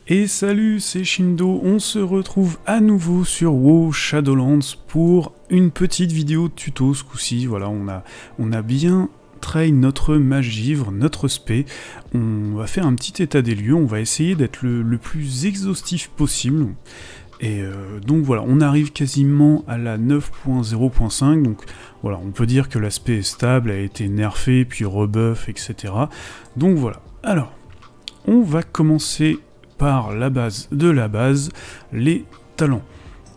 Et salut, c'est Shindo, on se retrouve à nouveau sur WoW Shadowlands pour une petite vidéo tuto ce coup-ci. Voilà, on a bien train notre magivre, notre spé. On va faire un petit état des lieux, on va essayer d'être le plus exhaustif possible. Et donc voilà, on arrive quasiment à la 9.0.5, donc voilà, on peut dire que l'aspect est stable, a été nerfé, puis rebuff, etc. Donc voilà, alors, on va commencer par la base de la base, les talents.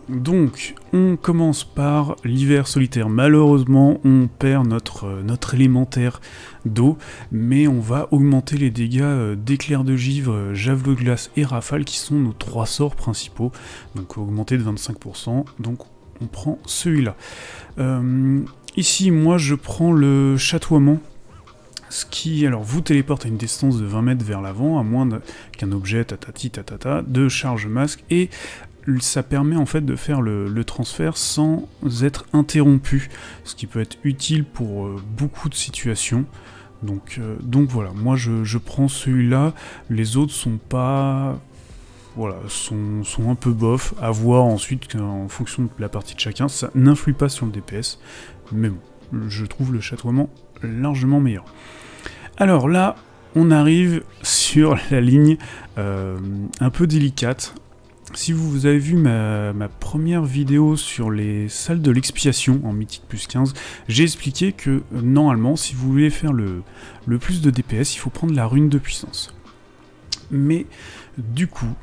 Donc, on commence par l'hiver solitaire. Malheureusement, on perd notre élémentaire d'eau, mais on va augmenter les dégâts d'éclair de givre, javelot de glace et rafale, qui sont nos trois sorts principaux. Donc, augmenté de 25%. Donc, on prend celui-là. Ici, moi, je prends le chatoiement. Ce qui, alors, vous téléporte à une distance de 20 mètres vers l'avant, à moins qu'un objet, tatati, tatata, de charge masque, et ça permet en fait de faire le transfert sans être interrompu, ce qui peut être utile pour beaucoup de situations. Donc voilà, moi je prends celui-là, les autres sont pas... Voilà, sont un peu bof, à voir ensuite en fonction de la partie de chacun, ça n'influe pas sur le DPS, mais bon, je trouve le chatoiement largement meilleur. Alors là, on arrive sur la ligne un peu délicate. Si vous avez vu ma première vidéo sur les salles de l'expiation en Mythique plus 15, j'ai expliqué que normalement, si vous voulez faire le plus de DPS, il faut prendre la rune de puissance. Mais du coup,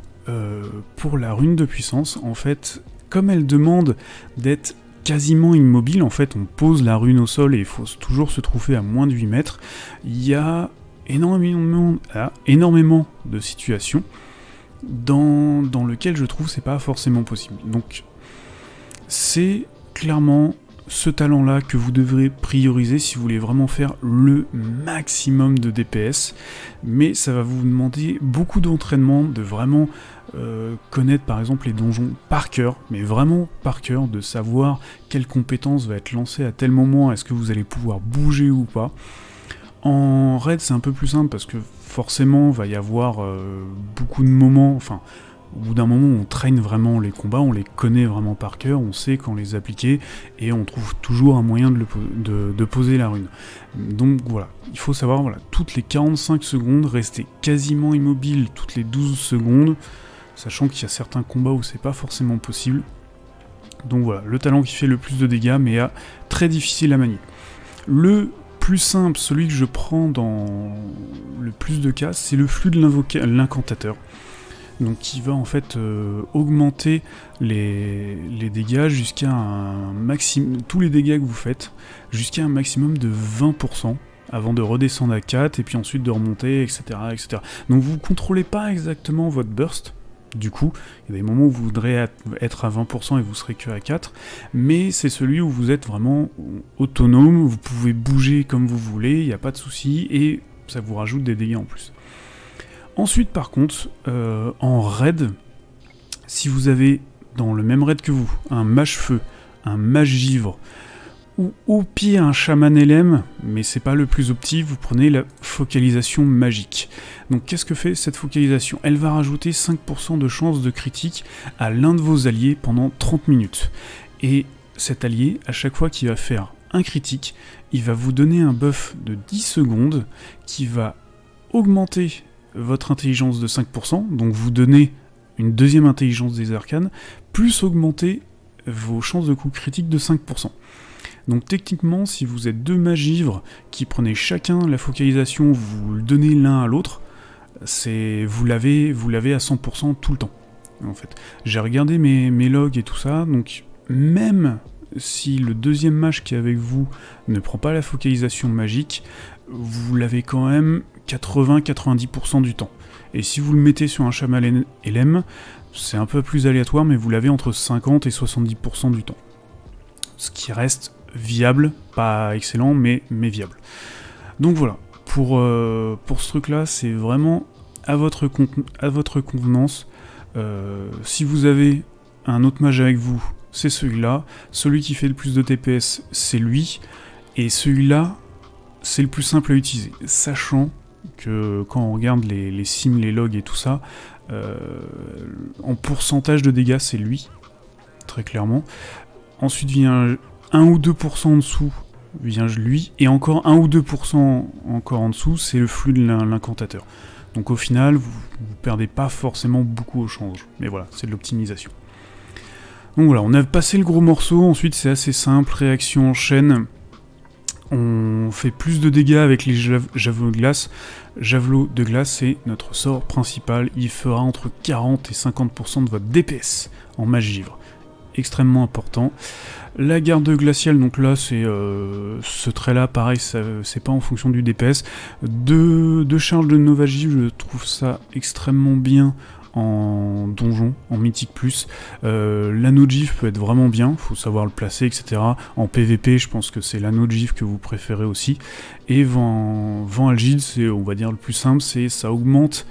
pour la rune de puissance, en fait, comme elle demande d'être quasiment immobile, en fait on pose la rune au sol et il faut toujours se trouver à moins de 8 mètres, il y a énormément de situations dans lesquelles je trouve c'est pas forcément possible. Donc c'est clairement ce talent là que vous devrez prioriser si vous voulez vraiment faire le maximum de DPS, mais ça va vous demander beaucoup d'entraînement, de vraiment connaître par exemple les donjons par cœur, mais vraiment par cœur, de savoir quelle compétence va être lancée à tel moment, est-ce que vous allez pouvoir bouger ou pas. En raid c'est un peu plus simple parce que forcément va y avoir beaucoup de moments, enfin au bout d'un moment on traîne vraiment les combats, on les connaît vraiment par cœur, on sait quand les appliquer et on trouve toujours un moyen de poser la rune. Donc voilà, il faut savoir, voilà, toutes les 45 secondes, rester quasiment immobile toutes les 12 secondes, sachant qu'il y a certains combats où c'est pas forcément possible. Donc voilà, le talent qui fait le plus de dégâts mais très difficile à manier. Le plus simple, celui que je prends dans le plus de cas, c'est le flux de l'incantateur. Donc qui va en fait augmenter les dégâts jusqu'à un maximum, tous les dégâts que vous faites, jusqu'à un maximum de 20%, avant de redescendre à 4, et puis ensuite de remonter, etc. etc. Donc vous ne contrôlez pas exactement votre burst, du coup, il y a des moments où vous voudrez être à 20% et vous serez que à 4, mais c'est celui où vous êtes vraiment autonome, vous pouvez bouger comme vous voulez, il n'y a pas de souci, et ça vous rajoute des dégâts en plus. Ensuite par contre, en raid, si vous avez dans le même raid que vous, un mage feu, un mage givre, ou au pire un chaman LM, mais c'est pas le plus opti, vous prenez la focalisation magique. Donc qu'est-ce que fait cette focalisation? Elle va rajouter 5% de chance de critique à l'un de vos alliés pendant 30 minutes. Et cet allié, à chaque fois qu'il va faire un critique, il va vous donner un buff de 10 secondes qui va augmenter votre intelligence de 5%, donc vous donner une deuxième intelligence des arcanes, plus augmenter vos chances de coup critique de 5%. Donc techniquement, si vous êtes deux magivres qui prenez chacun la focalisation, vous le donnez l'un à l'autre, vous l'avez à 100% tout le temps. En fait, j'ai regardé mes logs et tout ça, donc même si le deuxième mage qui est avec vous ne prend pas la focalisation magique, vous l'avez quand même 80-90% du temps. Et si vous le mettez sur un chaman LM, c'est un peu plus aléatoire, mais vous l'avez entre 50 et 70% du temps. Ce qui reste viable, pas excellent, mais viable. Donc voilà, pour ce truc-là, c'est vraiment à votre convenance. Si vous avez un autre mage avec vous, c'est celui-là. Celui qui fait le plus de TPS, c'est lui. Et celui-là, c'est le plus simple à utiliser. Sachant que quand on regarde les sims, les logs et tout ça, en pourcentage de dégâts, c'est lui, très clairement. Ensuite vient 1 ou 2% en dessous, vient lui, et encore 1 ou 2% encore en dessous, c'est le flux de l'incantateur. Donc au final, vous perdez pas forcément beaucoup au change, mais voilà, c'est de l'optimisation. Donc voilà, on a passé le gros morceau, ensuite c'est assez simple, réaction en chaîne. On fait plus de dégâts avec les javelots de glace. Javelot de glace, c'est notre sort principal. Il fera entre 40 et 50% de votre DPS en magie-givre. Extrêmement important. La garde glaciale, donc là, c'est ce trait-là, pareil, c'est pas en fonction du DPS. Deux charges de Nova Givre, je trouve ça extrêmement bien en donjon, en mythique plus. L'anneau de gifle peut être vraiment bien, faut savoir le placer, etc. En PVP, je pense que c'est l'anneau de gifle que vous préférez aussi. Et vent algide, c'est, on va dire, le plus simple, c'est ça augmente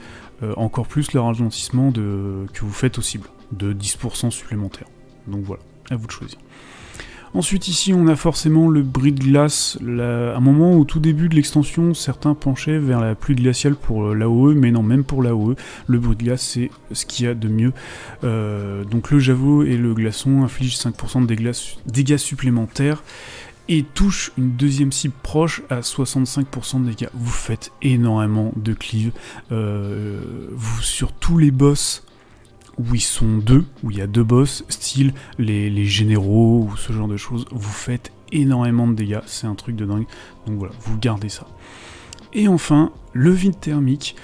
encore plus le ralentissement que vous faites aux cibles, de 10% supplémentaire. Donc voilà, à vous de choisir. Ensuite ici on a forcément le bris de glace, un moment au tout début de l'extension, certains penchaient vers la pluie glaciale pour l'AOE, mais non, même pour l'AOE, le bris de glace c'est ce qu'il y a de mieux. Donc le javelot et le glaçon infligent 5% de dégâts supplémentaires, et touche une deuxième cible proche à 65% de dégâts. Vous faites énormément de cleave, sur tous les boss où ils sont deux, où il y a deux boss, style les généraux ou ce genre de choses, vous faites énormément de dégâts, c'est un truc de dingue, donc voilà, vous gardez ça. Et enfin, le vide thermique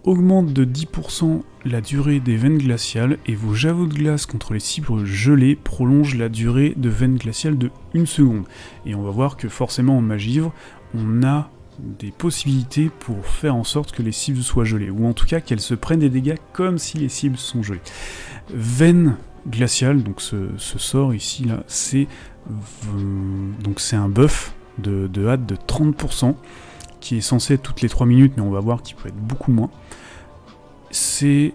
augmente de 10% la durée des veines glaciales, et vos javelots de glace contre les cibles gelées prolongent la durée de veines glaciales de 1 seconde. Et on va voir que forcément en magivre, on a des possibilités pour faire en sorte que les cibles soient gelées, ou en tout cas qu'elles se prennent des dégâts comme si les cibles sont gelées. Veine glaciale, donc ce sort ici là, c'est un buff de hâte de 30%, qui est censé être toutes les 3 minutes, mais on va voir qu'il peut être beaucoup moins. C'est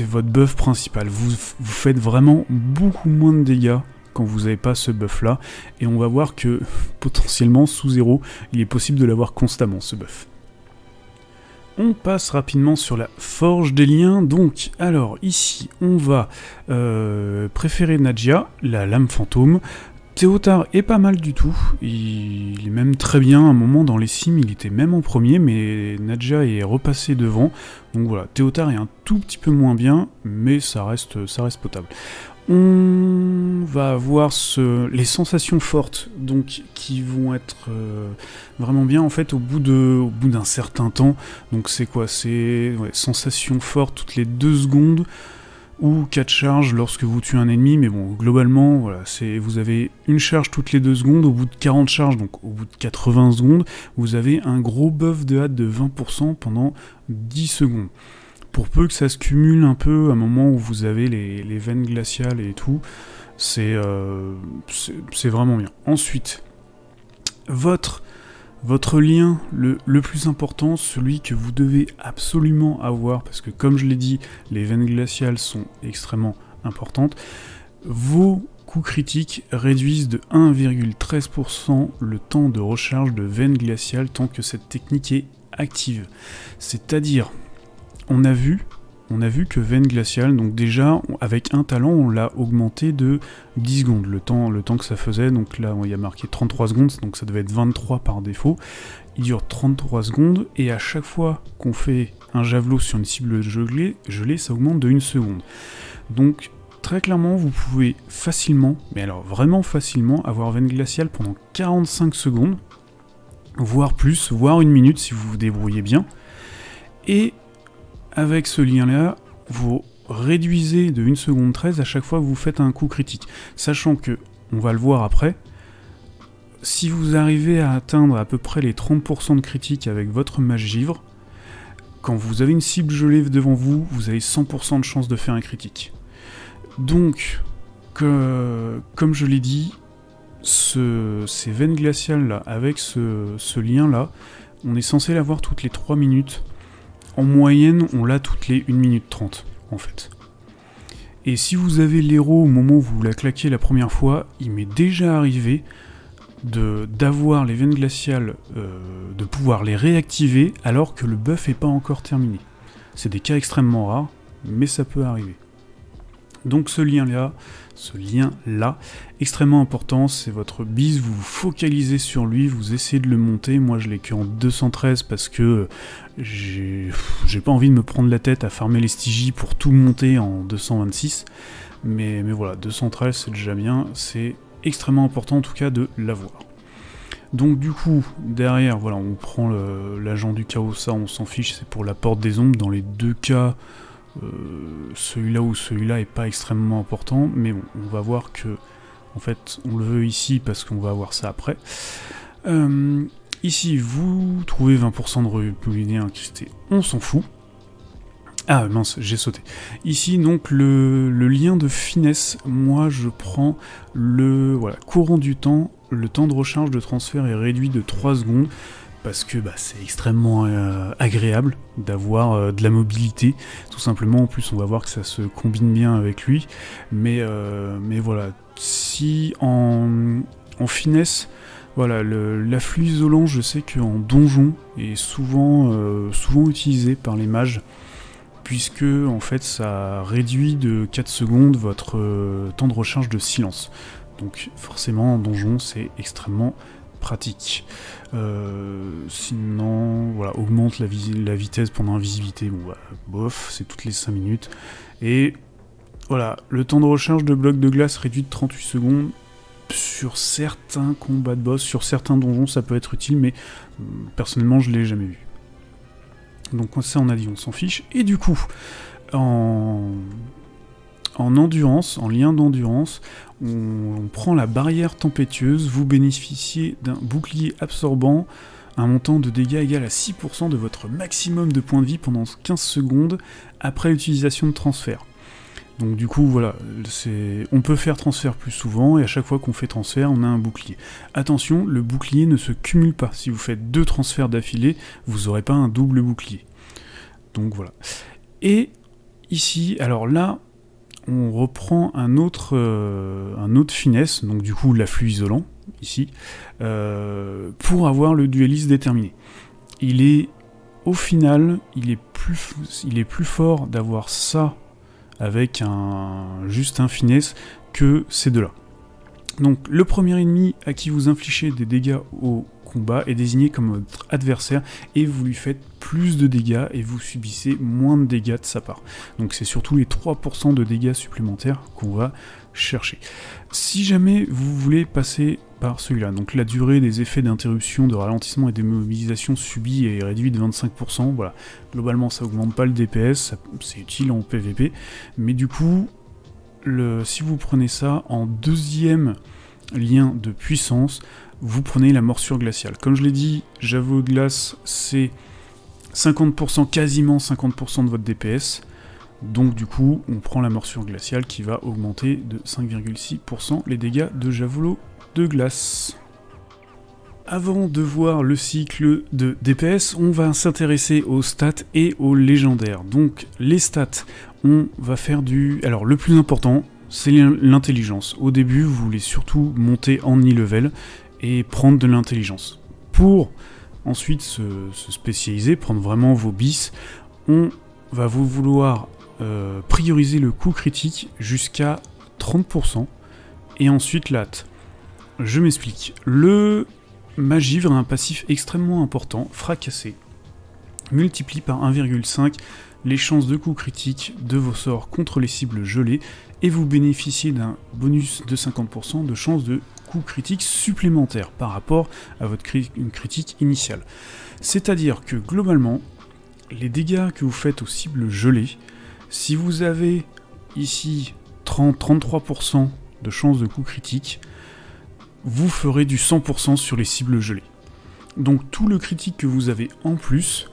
votre buff principal, vous faites vraiment beaucoup moins de dégâts quand vous n'avez pas ce buff là, et on va voir que potentiellement sous 0, il est possible de l'avoir constamment ce buff. On passe rapidement sur la forge des liens, donc alors ici on va préférer Nadja, la lame fantôme. Théotard est pas mal du tout, il est même très bien, à un moment dans les sims il était même en premier, mais Nadja est repassé devant, donc voilà, Théotard est un tout petit peu moins bien, mais ça reste potable. On va avoir les sensations fortes, donc qui vont être vraiment bien en fait au bout d'un certain temps. Donc c'est quoi? C'est sensations fortes toutes les 2 secondes ou 4 charges lorsque vous tuez un ennemi, mais bon, globalement, voilà, vous avez une charge toutes les 2 secondes, au bout de 40 charges, donc au bout de 80 secondes, vous avez un gros buff de hâte de 20% pendant 10 secondes. Pour peu que ça se cumule un peu à un moment où vous avez les veines glaciales et tout, c'est vraiment bien. Ensuite, votre lien le plus important, celui que vous devez absolument avoir, parce que comme je l'ai dit, les veines glaciales sont extrêmement importantes, vos coups critiques réduisent de 1,13% le temps de recharge de veines glaciales tant que cette technique est active. C'est-à-dire, on a vu que veine glaciale, donc déjà, avec un talent, on l'a augmenté de 10 secondes, le temps que ça faisait, donc là, il y a marqué 33 secondes, donc ça devait être 23 par défaut. Il dure 33 secondes, et à chaque fois qu'on fait un javelot sur une cible gelée, ça augmente de 1 seconde. Donc, très clairement, vous pouvez facilement, mais alors vraiment facilement, avoir veine glaciale pendant 45 secondes, voire plus, voire 1 minute si vous vous débrouillez bien, et avec ce lien-là, vous réduisez de 1 seconde 13 à chaque fois que vous faites un coup critique. Sachant que, on va le voir après, si vous arrivez à atteindre à peu près les 30% de critique avec votre mage givre, quand vous avez une cible gelée devant vous, vous avez 100% de chance de faire un critique. Donc, comme je l'ai dit, ces veines glaciales-là, avec ce lien-là, on est censé l'avoir toutes les 3 minutes. En moyenne, on l'a toutes les 1 minute 30, en fait. Et si vous avez l'héros au moment où vous la claquez la première fois, il m'est déjà arrivé d'avoir les veines glaciales, de pouvoir les réactiver alors que le buff n'est pas encore terminé. C'est des cas extrêmement rares, mais ça peut arriver. Donc ce lien-là, extrêmement important, c'est votre bis, vous vous focalisez sur lui, vous essayez de le monter. Moi je l'ai que en 213 parce que j'ai pas envie de me prendre la tête à farmer les Stygies pour tout monter en 226, mais voilà, 213 c'est déjà bien, c'est extrêmement important en tout cas de l'avoir. Donc du coup, derrière, voilà, on prend l'agent du chaos, ça on s'en fiche, c'est pour la porte des ombres, dans les deux cas, celui-là ou celui-là est pas extrêmement important, mais bon, on va voir que, en fait, on le veut ici parce qu'on va voir ça après. Ici, vous trouvez 20% de repulés incrustés, on s'en fout. Ah mince, j'ai sauté. Ici, donc, le lien de finesse, moi je prends voilà, courant du temps, le temps de recharge de transfert est réduit de 3 secondes, parce que c'est extrêmement agréable d'avoir de la mobilité, tout simplement. En plus, on va voir que ça se combine bien avec lui, mais voilà, si en finesse, voilà, l'afflux isolant, je sais qu'en donjon est souvent utilisé par les mages, puisque en fait ça réduit de 4 secondes votre temps de recharge de silence. Donc forcément en donjon c'est extrêmement pratique. Sinon, voilà, augmente la vitesse pendant invisibilité, bon bah, bof, c'est toutes les 5 minutes. Et voilà, le temps de recharge de bloc de glace réduit de 38 secondes. Sur certains combats de boss, sur certains donjons ça peut être utile, mais personnellement je l'ai jamais vu. Donc ça on a dit on s'en fiche. Et du coup, en endurance, en lien d'endurance, on prend la barrière tempétueuse, vous bénéficiez d'un bouclier absorbant, un montant de dégâts égal à 6% de votre maximum de points de vie pendant 15 secondes après l'utilisation de transfert. Donc du coup voilà, on peut faire transfert plus souvent, et à chaque fois qu'on fait transfert, on a un bouclier. Attention, le bouclier ne se cumule pas. Si vous faites 2 transferts d'affilée, vous n'aurez pas un double bouclier. Donc voilà. Et ici, alors là, on reprend un autre finesse, donc du coup l'afflux isolant, ici, pour avoir le dueliste déterminé. Au final, il est plus fort d'avoir ça avec juste un finesse que ces deux-là. Donc le premier ennemi à qui vous infligez des dégâts au combat est désigné comme votre adversaire et vous lui faites plus de dégâts et vous subissez moins de dégâts de sa part. Donc c'est surtout les 3% de dégâts supplémentaires qu'on va chercher. Si jamais vous voulez passer par celui-là, donc la durée des effets d'interruption, de ralentissement et d'immobilisation subis est réduite de 25%, voilà. Globalement ça augmente pas le DPS, c'est utile en PVP, mais du coup, si vous prenez ça en deuxième lien de puissance, vous prenez la morsure glaciale. Comme je l'ai dit, javelot de glace, c'est 50%, quasiment 50% de votre DPS. Donc du coup, on prend la morsure glaciale qui va augmenter de 5,6% les dégâts de javelot de glace. Avant de voir le cycle de DPS, on va s'intéresser aux stats et aux légendaires. Donc les stats, on va faire alors le plus important, c'est l'intelligence. Au début, vous voulez surtout monter en e-level et prendre de l'intelligence. Pour ensuite se spécialiser, prendre vraiment vos bis, on va vouloir prioriser le coup critique jusqu'à 30%, et ensuite la hâte. Je m'explique. Le Magivre a un passif extrêmement important, fracasser, multiplie par 1,5 les chances de coup critique de vos sorts contre les cibles gelées, et vous bénéficiez d'un bonus de 50% de chances de coup critique supplémentaire par rapport à votre critique initiale. C'est-à-dire que globalement, les dégâts que vous faites aux cibles gelées, si vous avez ici 33% de chances de coup critique, vous ferez du 100% sur les cibles gelées. Donc tout le critique que vous avez en plus,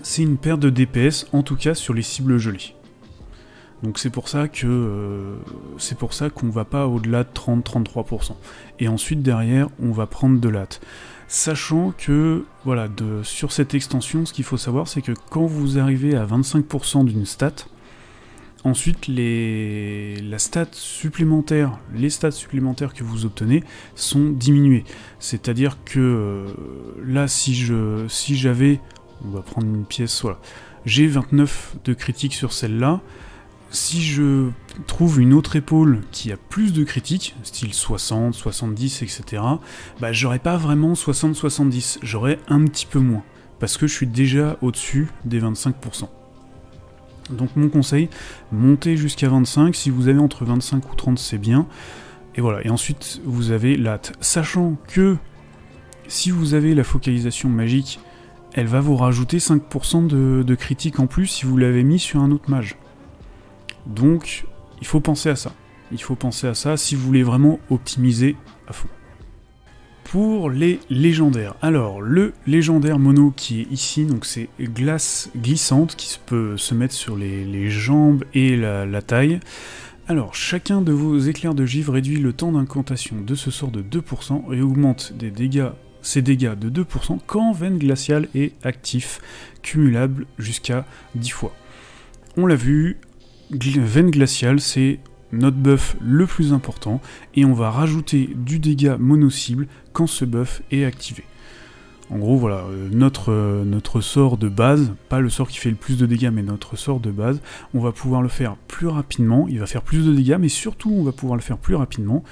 c'est une perte de DPS, en tout cas sur les cibles gelées. Donc c'est pour ça qu'on va pas au-delà de 30-33%. Et ensuite derrière, on va prendre de l'hâte. Sachant que, voilà, sur cette extension, ce qu'il faut savoir, c'est que quand vous arrivez à 25% d'une stat, ensuite les stats supplémentaires que vous obtenez sont diminuées. C'est-à-dire que là, si j'avais, on va prendre une pièce, voilà, j'ai 29 de critique sur celle-là. Si je trouve une autre épaule qui a plus de critiques, style 60, 70, etc., bah j'aurai pas vraiment 60-70, j'aurai un petit peu moins, parce que je suis déjà au-dessus des 25%. Donc mon conseil, montez jusqu'à 25, si vous avez entre 25 ou 30 c'est bien, et voilà, et ensuite vous avez l'hâte, sachant que si vous avez la focalisation magique, elle va vous rajouter 5% de critique en plus si vous l'avez mis sur un autre mage. Donc, il faut penser à ça. Il faut penser à ça si vous voulez vraiment optimiser à fond. Pour les légendaires. Alors, le légendaire mono qui est ici, donc c'est glace glissante qui peut se mettre sur les jambes et la taille. Alors, chacun de vos éclairs de givre réduit le temps d'incantation de ce sort de 2% et augmente ses dégâts de 2% quand veine glaciale est actif, cumulable jusqu'à 10 fois. On l'a vu, veine glaciale, c'est notre buff le plus important, et on va rajouter du dégât mono-cible quand ce buff est activé. En gros, voilà, notre sort de base, pas le sort qui fait le plus de dégâts, mais notre sort de base, on va pouvoir le faire plus rapidement, il va faire plus de dégâts, mais surtout on va pouvoir le faire plus rapidement,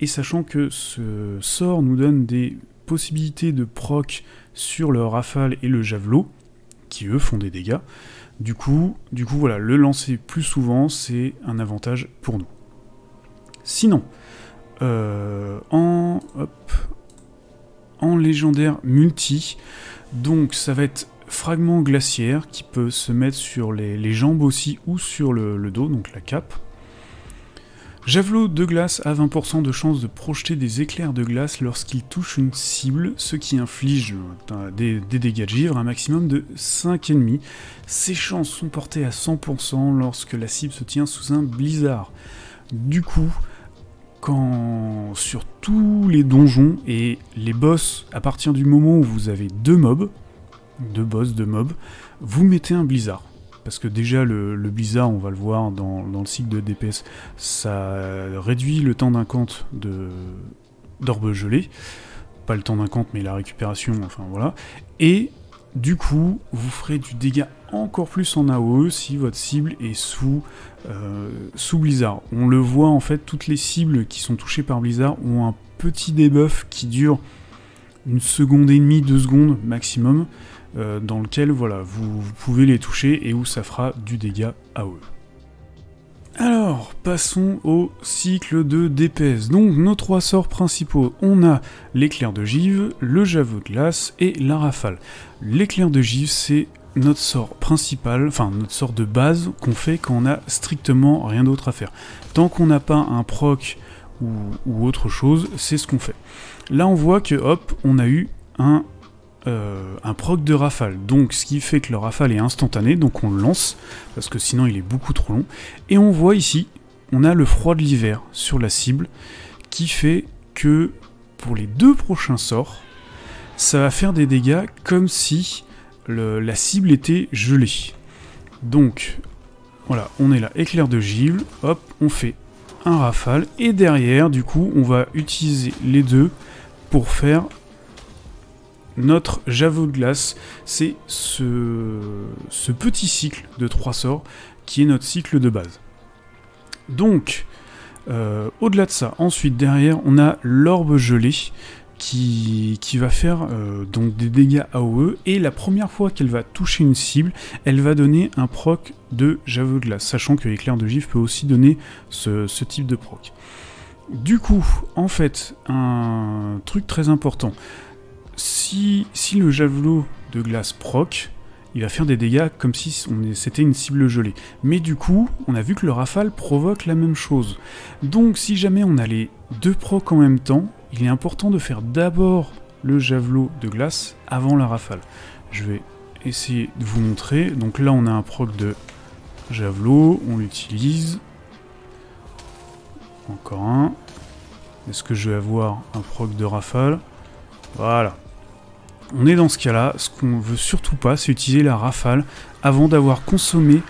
et sachant que ce sort nous donne des possibilités de proc sur le rafale et le javelot, qui eux font des dégâts. Du coup, voilà, le lancer plus souvent, c'est un avantage pour nous. Sinon, en légendaire multi, donc ça va être fragment glaciaire qui peut se mettre sur les jambes aussi ou sur le dos, donc la cape. Javelot de glace a 20% de chance de projeter des éclairs de glace lorsqu'il touche une cible, ce qui inflige des dégâts de givre, un maximum de 5,5. Ces chances sont portées à 100% lorsque la cible se tient sous un blizzard. Du coup, sur tous les donjons et les boss, à partir du moment où vous avez deux mobs, vous mettez un blizzard. Parce que déjà le blizzard, on va le voir dans le cycle de DPS, ça réduit le temps d'incant d'orbe gelé. Pas le temps d'incant, mais la récupération, enfin voilà. Et du coup, vous ferez du dégât encore plus en AOE si votre cible est sous blizzard. On le voit en fait, toutes les cibles qui sont touchées par blizzard ont un petit debuff qui dure 1 seconde et demie, 2 secondes maximum, dans lequel voilà, vous pouvez les toucher et où ça fera du dégât AOE. Alors, passons au cycle de DPS. Donc, nos 3 sorts principaux, on a l'éclair de givre, le javelot de glace et la rafale. L'éclair de givre, c'est notre sort principal, enfin notre sort de base qu'on fait quand on a strictement rien d'autre à faire. Tant qu'on n'a pas un proc ou autre chose, c'est ce qu'on fait. Là, on voit que, hop, on a eu un proc de rafale, donc ce qui fait que le rafale est instantané, donc on le lance, parce que sinon il est beaucoup trop long, et on voit ici, on a le froid de l'hiver sur la cible, qui fait que pour les 2 prochains sorts, ça va faire des dégâts comme si la cible était gelée. Donc, voilà, on est là, éclair de givre, hop, on fait un rafale, et derrière, du coup, on va utiliser les deux pour faire notre javelot de glace. C'est ce petit cycle de 3 sorts qui est notre cycle de base. Donc, au-delà de ça, ensuite derrière, on a l'orbe gelée qui va faire donc des dégâts AOE, et la première fois qu'elle va toucher une cible, elle va donner un proc de javelot de glace, sachant que l'éclair de givre peut aussi donner ce type de proc. Du coup, en fait, un truc très important, si le javelot de glace proc, il va faire des dégâts comme si c'était une cible gelée. Mais du coup, on a vu que le rafale provoque la même chose. Donc si jamais on a les 2 procs en même temps, il est important de faire d'abord le javelot de glace avant la rafale. Je vais essayer de vous montrer. Donc là, on a un proc de javelot, on l'utilise. Encore un. Est-ce que je vais avoir un proc de rafale? Voilà. On est dans ce cas-là, ce qu'on veut surtout pas, c'est utiliser la rafale avant d'avoir consommé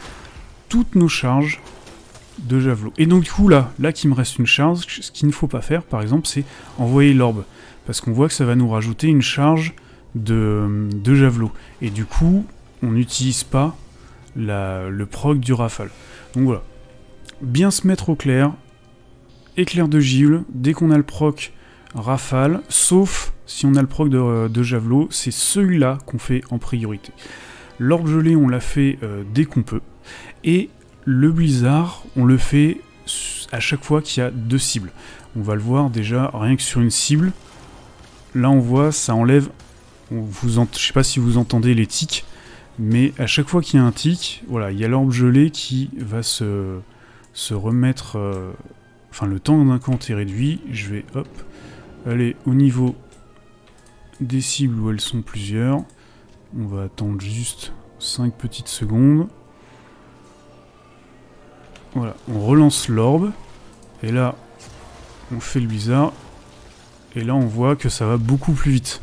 toutes nos charges de javelot. Et donc du coup là qu'il me reste une charge, ce qu'il ne faut pas faire par exemple, c'est envoyer l'orbe, parce qu'on voit que ça va nous rajouter une charge de javelot. Et du coup, on n'utilise pas le proc du rafale. Donc voilà, bien se mettre au clair, éclair de givre, dès qu'on a le proc rafale, sauf si on a le proc de javelot, c'est celui-là qu'on fait en priorité. L'orbe gelé, on l'a fait dès qu'on peut, et le blizzard, on le fait à chaque fois qu'il y a 2 cibles. On va le voir déjà, rien que sur une cible, là on voit, ça enlève, je sais pas si vous entendez les tics, mais à chaque fois qu'il y a un tic, voilà, il y a l'orbe gelé qui va se remettre, enfin le temps d'un camp est réduit, je vais hop, aller au niveau des cibles où elles sont plusieurs, on va attendre juste 5 petites secondes, voilà, on relance l'orbe, et là on fait le blizzard, et là on voit que ça va beaucoup plus vite.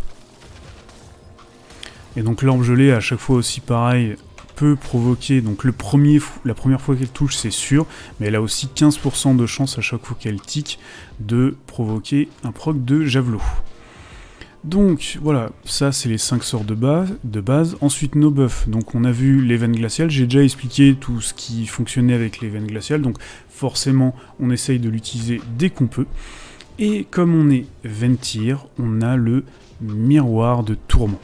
Et donc l'orbe gelée à chaque fois aussi pareil peut provoquer, donc la première fois qu'elle touche c'est sûr, mais elle a aussi 15% de chance à chaque fois qu'elle tique de provoquer un proc de javelot. Donc voilà, ça c'est les 5 sorts de base. Ensuite nos buffs, donc on a vu les veines glaciales, j'ai déjà expliqué tout ce qui fonctionnait avec les veines glaciales, donc forcément on essaye de l'utiliser dès qu'on peut. Et comme on est Ventir, on a le miroir de tourment.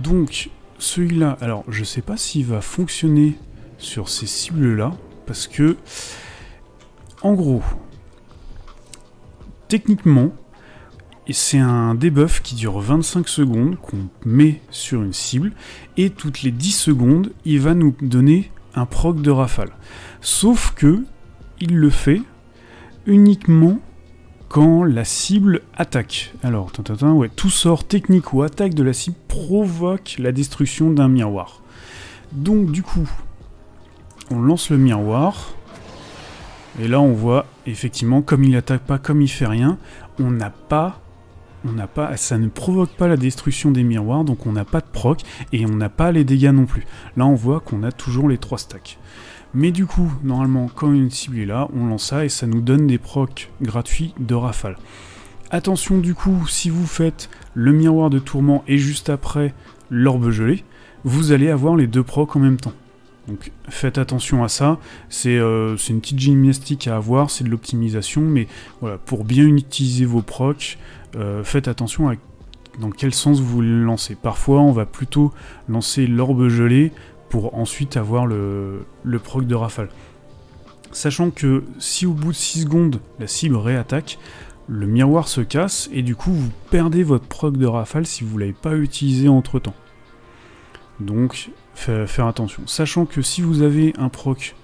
Donc celui-là, alors je sais pas s'il va fonctionner sur ces cibles-là, parce que en gros, techniquement, c'est un debuff qui dure 25 secondes qu'on met sur une cible, et toutes les 10 secondes, il va nous donner un proc de rafale. Sauf que il le fait uniquement quand la cible attaque. Alors, ouais, tout sort technique ou attaque de la cible provoque la destruction d'un miroir. Donc du coup, on lance le miroir, et là on voit, effectivement, comme il attaque pas, comme il fait rien, ça ne provoque pas la destruction des miroirs, donc on n'a pas de proc, et on n'a pas les dégâts non plus. Là on voit qu'on a toujours les 3 stacks. Mais du coup, normalement, quand une cible est là, on lance ça et ça nous donne des procs gratuits de rafale. Attention du coup, si vous faites le miroir de tourment et juste après l'orbe gelée, vous allez avoir les 2 procs en même temps. Donc faites attention à ça, c'est une petite gymnastique à avoir, c'est de l'optimisation, mais voilà, pour bien utiliser vos procs, faites attention à dans quel sens vous voulez le lancer. Parfois, on va plutôt lancer l'orbe gelée pour ensuite avoir le proc de rafale. Sachant que si au bout de 6 secondes, la cible réattaque, le miroir se casse et du coup vous perdez votre proc de rafale si vous ne l'avez pas utilisé entre temps. Donc faire attention. Sachant que si vous avez un proc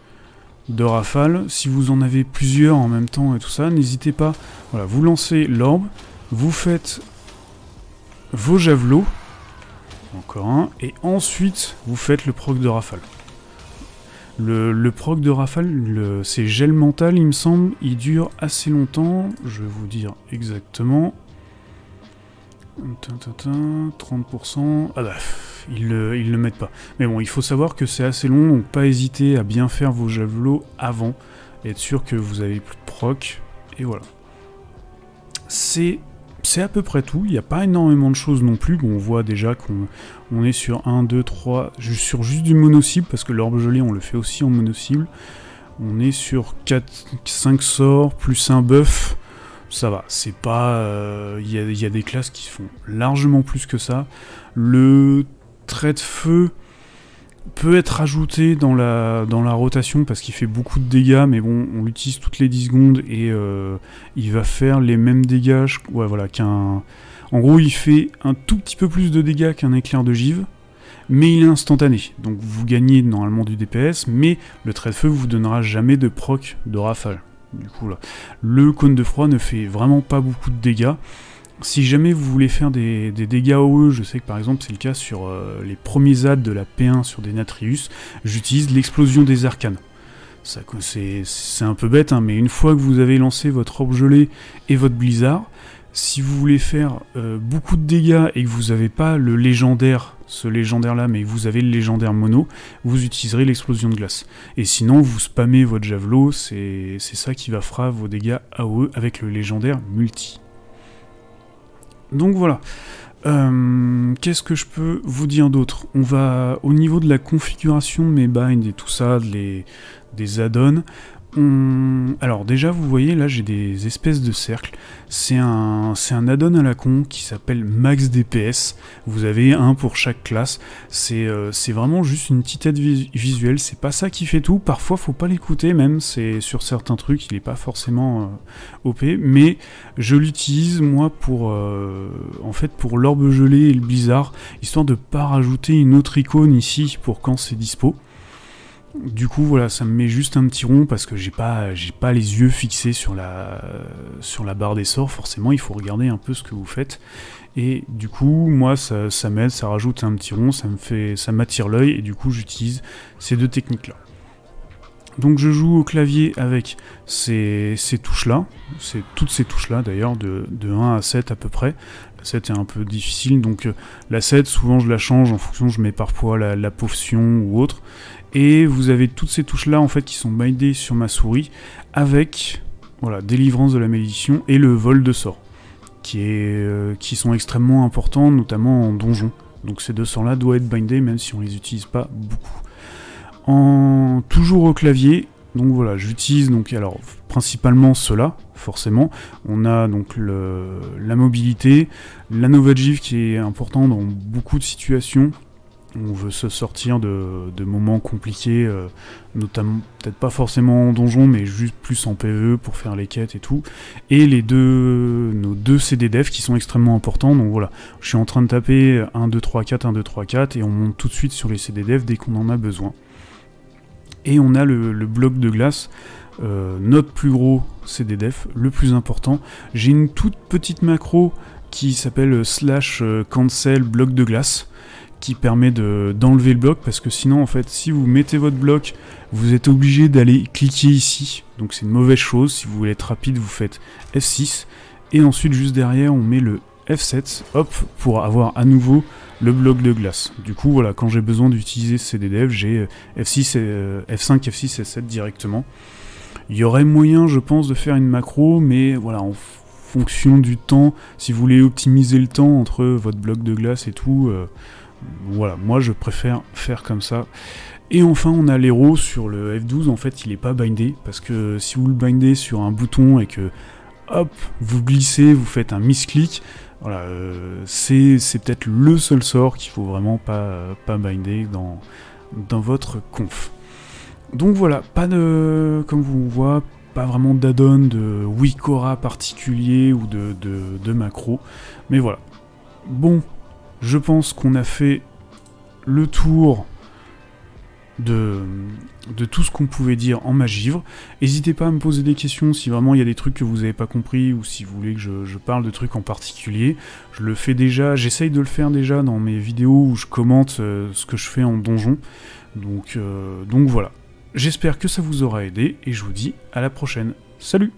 de rafale, si vous en avez plusieurs en même temps et tout ça, n'hésitez pas, voilà, vous lancez l'orbe, vous faites vos javelots, encore un, et ensuite vous faites le proc de rafale. Le proc de rafale, c'est gel mental, il me semble, il dure assez longtemps, je vais vous dire exactement. 30%, ah bah, ils le mettent pas. Mais bon, il faut savoir que c'est assez long, donc pas hésiter à bien faire vos javelots avant, et être sûr que vous avez plus de proc, et voilà. C'est à peu près tout, il n'y a pas énormément de choses non plus, bon, on voit déjà qu'on est sur 1, 2, 3, sur juste du mono-cible, parce que l'orbe gelée on le fait aussi en mono-cible. On est sur 5 sorts, plus un buff, ça va, c'est pas... Il y a des classes qui font largement plus que ça. Le trait de feu peut être ajouté dans la rotation parce qu'il fait beaucoup de dégâts, mais bon, on l'utilise toutes les 10 secondes et il va faire les mêmes dégâts, ouais, voilà, en gros, il fait un tout petit peu plus de dégâts qu'un éclair de givre, mais il est instantané. Donc vous gagnez normalement du DPS, mais le trait de feu vous donnera jamais de proc de rafale. Du coup, là, le cône de froid ne fait vraiment pas beaucoup de dégâts. Si jamais vous voulez faire des dégâts OE, je sais que par exemple c'est le cas sur les premiers adds de la P1 sur des Natrius, j'utilise l'explosion des arcanes. C'est un peu bête, hein, mais une fois que vous avez lancé votre orbe gelée et votre blizzard, si vous voulez faire beaucoup de dégâts et que vous n'avez pas le légendaire, ce légendaire-là, mais que vous avez le légendaire mono, vous utiliserez l'explosion de glace. Et sinon, vous spammez votre javelot, c'est ça qui va faire vos dégâts AOE avec le légendaire multi. Donc voilà. Qu'est-ce que je peux vous dire d'autre? On va au niveau de la configuration de mes binds et tout ça, des add-ons. Alors déjà, vous voyez, là j'ai des espèces de cercles. C'est un add-on à la con qui s'appelle Max DPS. Vous avez un pour chaque classe. C'est vraiment juste une petite aide visuelle. C'est pas ça qui fait tout. Parfois, faut pas l'écouter, même. C'est sur certains trucs, il est pas forcément OP. Mais je l'utilise moi pour en fait pour l'orbe gelé et le blizzard, histoire de pas rajouter une autre icône ici pour quand c'est dispo. Du coup, voilà, ça me met juste un petit rond parce que j'ai pas les yeux fixés sur la barre des sorts. Forcément, il faut regarder un peu ce que vous faites. Et du coup, moi, ça m'aide, ça rajoute un petit rond, ça m'attire l'œil, et du coup, j'utilise ces deux techniques-là. Donc, je joue au clavier avec ces touches-là, toutes ces touches-là d'ailleurs, de 1 à 7 à peu près. La 7 est un peu difficile, donc la 7, souvent je la change en fonction, je mets parfois la potion ou autre. Et vous avez toutes ces touches-là en fait qui sont bindées sur ma souris avec voilà, délivrance de la malédiction et le vol de sort, qui sont extrêmement importants, notamment en donjon. Donc ces deux sorts-là doivent être bindés même si on les utilise pas beaucoup. Toujours au clavier, donc voilà, j'utilise donc alors principalement cela, forcément. On a donc la mobilité, la novagive qui est important dans beaucoup de situations. On veut se sortir de moments compliqués, notamment, peut-être pas forcément en donjon, mais juste plus en PvE pour faire les quêtes et tout. Et nos deux CD def qui sont extrêmement importants, donc voilà. Je suis en train de taper 1, 2, 3, 4, 1, 2, 3, 4, et on monte tout de suite sur les CD def dès qu'on en a besoin. Et on a le bloc de glace, notre plus gros CD def, le plus important. J'ai une toute petite macro qui s'appelle / cancel bloc de glace, qui permet d'enlever le bloc, parce que sinon en fait si vous mettez votre bloc, vous êtes obligé d'aller cliquer ici, donc c'est une mauvaise chose. Si vous voulez être rapide, vous faites F6, et ensuite juste derrière on met le F7, hop, pour avoir à nouveau le bloc de glace. Du coup voilà, quand j'ai besoin d'utiliser CDDev, j'ai F6, F5, F6 et F7 directement. Il y aurait moyen je pense de faire une macro, mais voilà, en fonction du temps, si vous voulez optimiser le temps entre votre bloc de glace et tout, voilà, moi je préfère faire comme ça. Et enfin on a l'héros sur le F12, en fait il est pas bindé, parce que si vous le bindez sur un bouton et que hop, vous glissez, vous faites un misclick, voilà, c'est peut-être le seul sort qu'il faut vraiment pas binder dans votre conf. Donc voilà, pas de, comme vous voyez, pas vraiment d'add-on de Wikora particulier ou de macro, mais voilà. Bon, je pense qu'on a fait le tour de tout ce qu'on pouvait dire en magivre. N'hésitez pas à me poser des questions si vraiment il y a des trucs que vous n'avez pas compris, ou si vous voulez que je parle de trucs en particulier. Je le fais déjà, j'essaye de le faire déjà dans mes vidéos où je commente ce que je fais en donjon. Donc voilà. J'espère que ça vous aura aidé, et je vous dis à la prochaine. Salut!